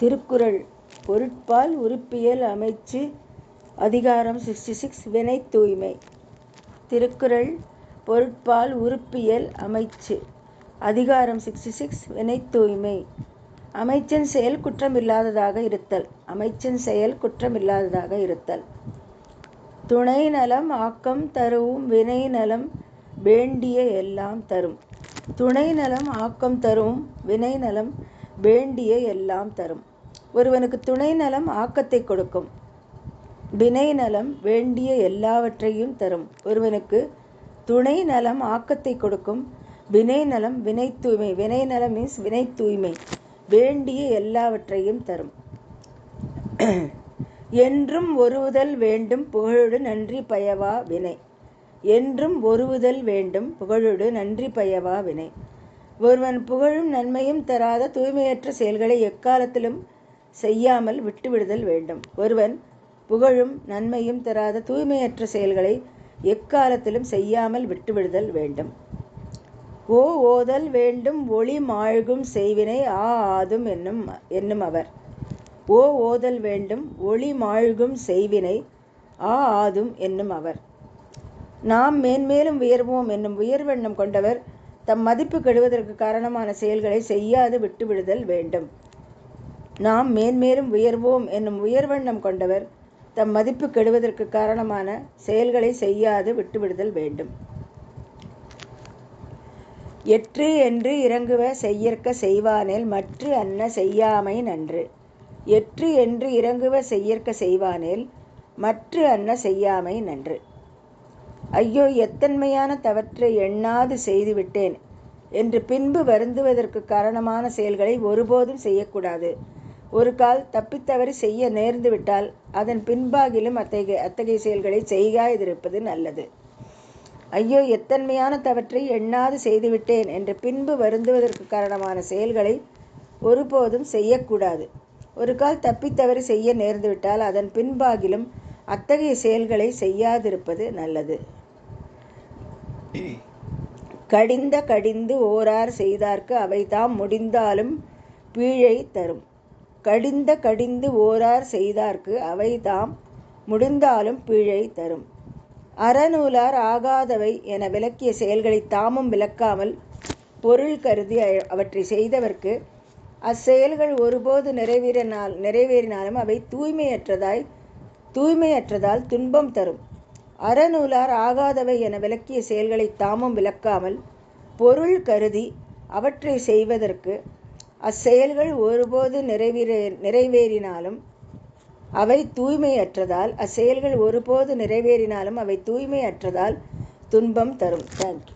திருக்குறள் பொருட்பால் உறுப்பியல் அமைச்சு அதிகாரம் 66 வினை தூய்மை. திருக்குறள் பொருட்பால் உறுப்பியல் அமைச்சு அதிகாரம் 66 வினை தூய்மை. அமைச்சின் செயல் குற்றமில்லாததாக இருத்தல். அமைச்சின் செயல் குற்றமில்லாததாக இருத்தல். துணை நலம் ஆக்கம் தருவும் வினை நலம் வேண்டிய எல்லாம் தரும். துணை நலம் ஆக்கம் தருவும் வினை நலம் வேண்டிய எல்லாம் தரும். ஒருவனுக்கு துணை நலம் ஆக்கத்தை கொடுக்கும், வினை நலம் வேண்டிய எல்லாவற்றையும் தரும். ஒருவனுக்கு துணை நலம் ஆக்கத்தை கொடுக்கும், வினை நலம் வினை தூய்மை. வினை நலம் மீன்ஸ் வினை தூய்மை, வேண்டிய எல்லாவற்றையும் தரும். என்றும் ஒருவுதல் வேண்டும் புகழொடு நன்றி பயவா வினை. என்றும் ஒருவுதல் வேண்டும் புகழொடு நன்றி பயவா வினை. ஒருவன் புகழும் நன்மையும் தராத தூய்மையற்ற செயல்களை எக்காலத்திலும் செய்யாமல் விட்டுவிடுதல் வேண்டும். ஒருவன் புகழும் நன்மையும் தராத தூய்மையற்ற செயல்களை எக்காலத்திலும் செய்யாமல் விட்டுவிடுதல் வேண்டும். ஓதல் வேண்டும் ஒளி மாழ்கும் செய்வினை ஆதும் என்னும் அவர். ஓதல் வேண்டும் ஒளி மாழ்கும் செய்வினை ஆதும் என்னும் அவர். நாம் மேன்மேலும் உயர்வோம் என்னும் உயர்வெண்ணம் கொண்டவர் தம் மதிப்பு கெடுவதற்கு காரணமான செயல்களை செய்யாது விட்டுவிடுதல் வேண்டும். நாம் மேன்மேலும் உயர்வோம் என்னும் உயர்வெண்ணம் கொண்டவர் தம் மதிப்பு கெடுவதற்கு காரணமான செயல்களை செய்யாது விட்டுவிடுதல் வேண்டும். எற்று என்று இறங்குவ செய்யற்க செய்வானேல் மற்று அன்ன செய்யாமை நன்று. எற்று என்று இறங்குவ செய்யற்க செய்வானேல் மற்று அன்ன செய்யாமை நன்று. ஐயோ எத்தன்மையான தவற்றை எண்ணாது செய்துவிட்டேன் என்று பின்பு வருந்துவதற்கு காரணமான செயல்களை ஒருபோதும் செய்யக்கூடாது. ஒரு கால் தப்பித்தவறி செய்ய நேர்ந்துவிட்டால் அதன் பின்பாகிலும் அத்தகைய செயல்களை செய்யாதிருப்பது நல்லது. ஐயோ எத்தன்மையான தவற்றை எண்ணாது செய்துவிட்டேன் என்று பின்பு வருந்துவதற்கு காரணமான செயல்களை ஒருபோதும் செய்யக்கூடாது. ஒரு கால் தப்பித்தவறி செய்ய நேர்ந்துவிட்டால் அதன் பின்பாகிலும் அத்தகைய செயல்களை செய்யாதிருப்பது நல்லது. கடிந்து ஓரார் செய்தார்க்கு அவைதாம் முடிந்தாலும் பீழை தரும். கடிந்து ஓரார் செய்தார்க்கு அவைதாம் முடிந்தாலும் பீழை தரும். அறநூலார் ஆகாதவை என விளக்கிய செயல்களை தாமும் விளக்காமல் பொருள் கருதி அவற்றை செய்தவர்க்கு அச்செயல்கள் ஒருபோது நிறைவேறினாலும் அவை தூய்மையற்றதால் துன்பம் தரும். அறநூலார் ஆகாதவை என விளக்கிய செயல்களை தாமும் விளக்காமல் பொருள் கருதி அவற்றை செய்வதற்கு அச்செயல்கள் ஒருபோது நிறைவேறினாலும் அவை தூய்மையற்றதால் துன்பம் தரும். தேங்க்யூ.